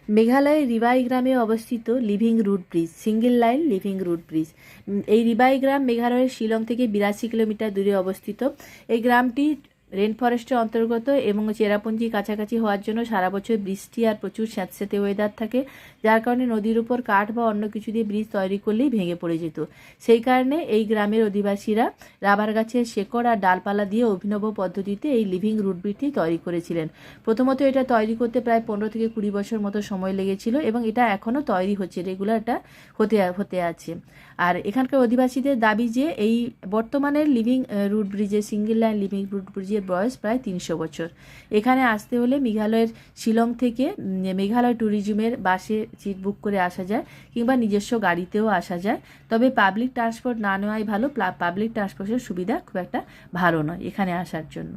মেঘালয়ের রিবাই গ্রামে অবস্থিত living root bridge, single line living root bridge. এই রিবাই গ্রাম মেঘালয়ের শিলং থেকে 82 কিলোমিটার দূরে অবস্থিত। এই গ্রামটি রেন ফরেস্টের অন্তর্গত এবং চেরাপুঞ্জি কাছাকাছি হওয়ার জন্য সারা বছর বৃষ্টি আর প্রচুর স্যাঁতস্যাঁতে ওয়েদার থাকে, যার কারণে নদীর উপর কাঠ বা অন্য কিছু দিয়ে ব্রিজ তৈরি করলেই ভেঙে পড়ে যেত। সেই কারণে এই গ্রামের অধিবাসীরা রাবার গাছের শেকড় আর ডালপালা দিয়ে অভিনব পদ্ধতিতে এই লিভিং রুট ব্রিজটি তৈরি করেছিলেন। প্রথমত এটা তৈরি করতে প্রায় 15 থেকে 20 বছর মতো সময় লেগেছিল এবং এটা এখনও তৈরি হচ্ছে, রেগুলার এটা হতে আছে। আর এখানকার অধিবাসীদের দাবি যে এই বর্তমানের লিভিং রুট ব্রিজের, সিঙ্গেল লাইন লিভিং রুট ব্রিজের বয়স প্রায় 300 বছর। এখানে আসতে হলে মেঘালয়ের শিলং থেকে মেঘালয় ট্যুরিজমের বাসে সিট বুক করে আসা যায় কিংবা নিজস্ব গাড়িতেও আসা যায়। তবে পাবলিক ট্রান্সপোর্ট না নেওয়াই ভালো, পাবলিক ট্রান্সপোর্টের সুবিধা খুব একটা ভালো নয় এখানে আসার জন্য।